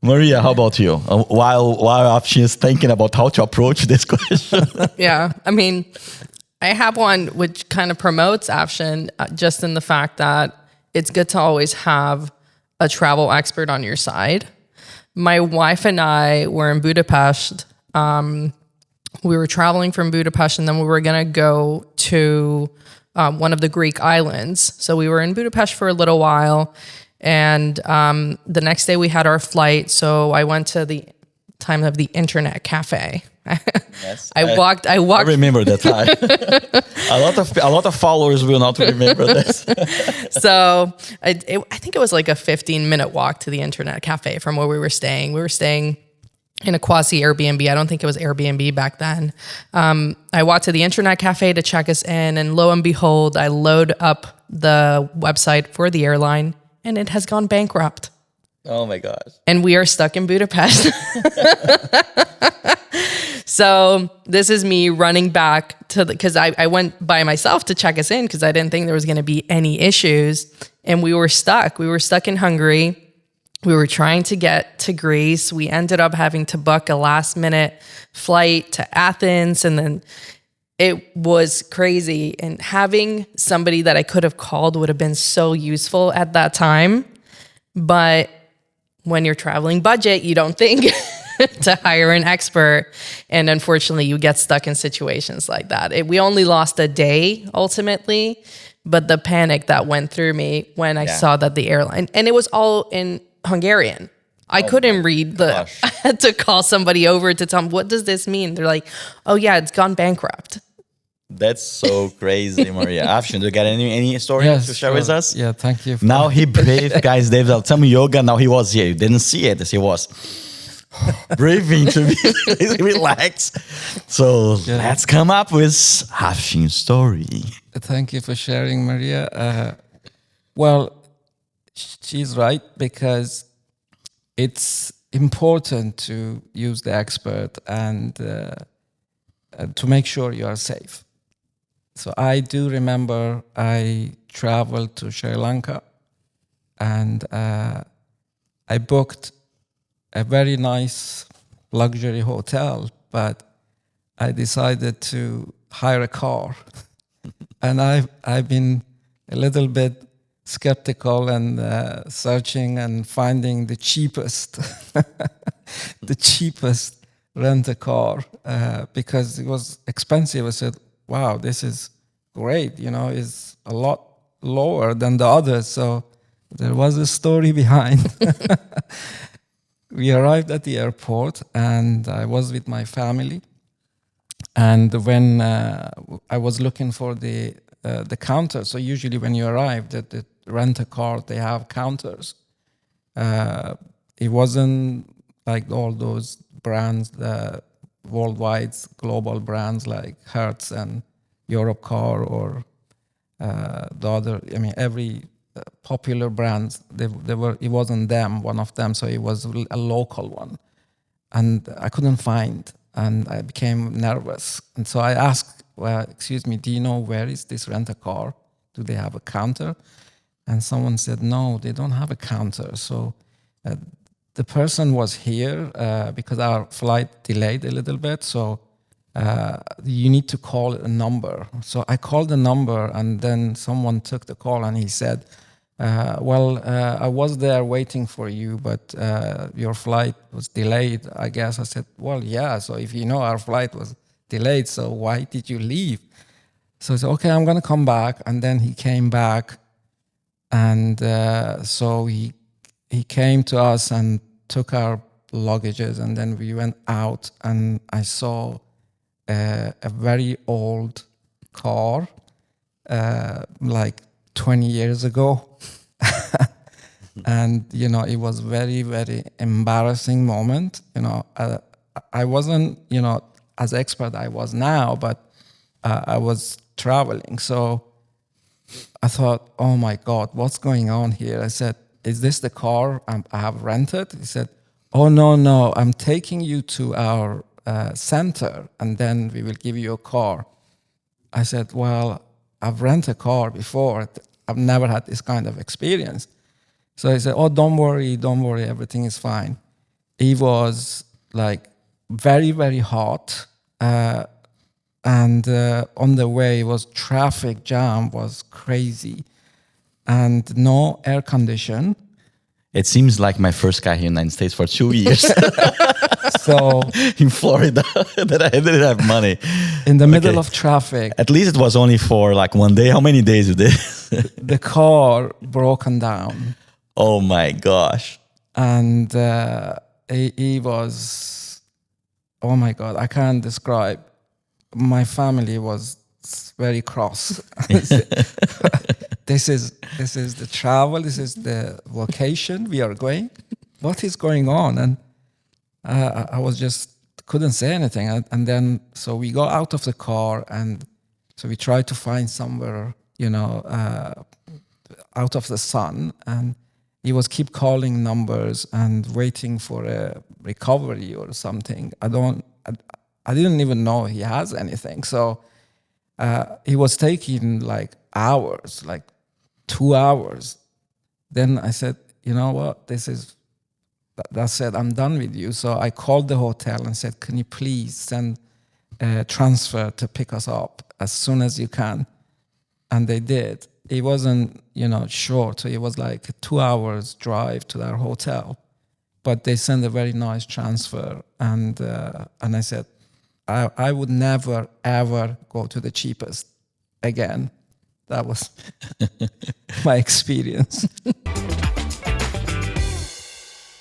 Maria, how about you? While she's thinking about how to approach this question. Yeah, I mean, I have one which kind of promotes Afshin, just in the fact that it's good to always have a travel expert on your side. My wife and I were in Budapest. We were traveling from Budapest, and then we were going to go to one of the Greek islands. So we were in Budapest for a little while, and the next day we had our flight. So I went to the time of the internet cafe. Yes, I walked. I remember that time. a lot of followers will not remember this. So I think it was like a 15-minute walk to the internet cafe from where we were staying. We were staying in a quasi Airbnb. I don't think it was Airbnb back then. I walked to the internet cafe to check us in, and lo and behold, I load up the website for the airline, and it has gone bankrupt. Oh my gosh. And we are stuck in Budapest. So this is me running back to because I went by myself to check us in because I didn't think there was going to be any issues. And we were stuck. We were stuck in Hungary. We were trying to get to Greece. We ended up having to book a last minute flight to Athens. And then it was crazy. And having somebody that I could have called would have been so useful at that time. But when you're traveling budget, you don't think to hire an expert. And unfortunately, you get stuck in situations like that. We only lost a day ultimately, but the panic that went through me when I saw that the airline, and it was all in Hungarian. I couldn't read I had to call somebody over to tell them, what does this mean? They're like, oh yeah, it's gone bankrupt. That's so crazy, Maria. Afshin, do you got any story to share with us? Yeah, thank you. Now he breathed, guys. They've done some yoga. Now he was here. You didn't see it. He was breathing to be relaxed. So let's come up with Afshin's story. Thank you for sharing, Maria. Well, she's right, because it's important to use the expert and to make sure you are safe. So I do remember I traveled to Sri Lanka, and I booked a very nice luxury hotel, but I decided to hire a car. And I've been a little bit skeptical and searching and finding the cheapest rent a car because it was expensive. I said, wow, this is great, it's a lot lower than the others. So there was a story behind. We arrived at the airport, and I was with my family. And when I was looking for the counter, so usually when you arrive at the rent-a-car, they have counters. It wasn't like all those brands, the worldwide global brands like Hertz and Europcar or the other. I mean, every popular brands, it wasn't them, one of them. So it was a local one, and I couldn't find. And I became nervous. And so I asked, well, excuse me, do you know where is this rent-a-car? Do they have a counter? And someone said, no, they don't have a counter. So the person was here because our flight delayed a little bit. So you need to call a number. So I called the number, and then someone took the call, and he said, I was there waiting for you, but your flight was delayed, I guess. I said, well, yeah, so if you know our flight was delayed, so why did you leave? So I said, okay, I'm going to come back. And then he came back, and so he came to us and took our luggages, and then we went out, and I saw a very old car, like 20 years ago. And, it was very, very embarrassing moment. I wasn't, as expert I was now, but I was traveling. So I thought, oh my God, what's going on here? I said, is this the car I have rented? He said, oh, no, I'm taking you to our center, and then we will give you a car. I said, well, I've rented a car before. I've never had this kind of experience. So he said, oh, don't worry, everything is fine. it was like very, very hot. And on the way was traffic jam was crazy and no air condition. It seems like my first car here in the United States for 2 years So in Florida that I didn't have money. in the middle of traffic, At least it was only for like 1 day. How many days you did? the car broken down. Oh my gosh. And he was, oh my God, I can't describe. My family was very cross. This is the travel, this is the vacation we are going. What is going on? And I was just couldn't say anything. And then so we got out of the car, and so we tried to find somewhere, out of the sun, and he was keep calling numbers and waiting for a recovery or something. I didn't even know he has anything. So he was taking like hours, like 2 hours. Then I said, you know what, that's it, I'm done with you. So I called the hotel and said, can you please send a transfer to pick us up as soon as you can? And they did. It wasn't, short. So it was like a 2 hours drive to their hotel. But they sent a very nice transfer. And I said, I would never, ever go to the cheapest again. That was my experience.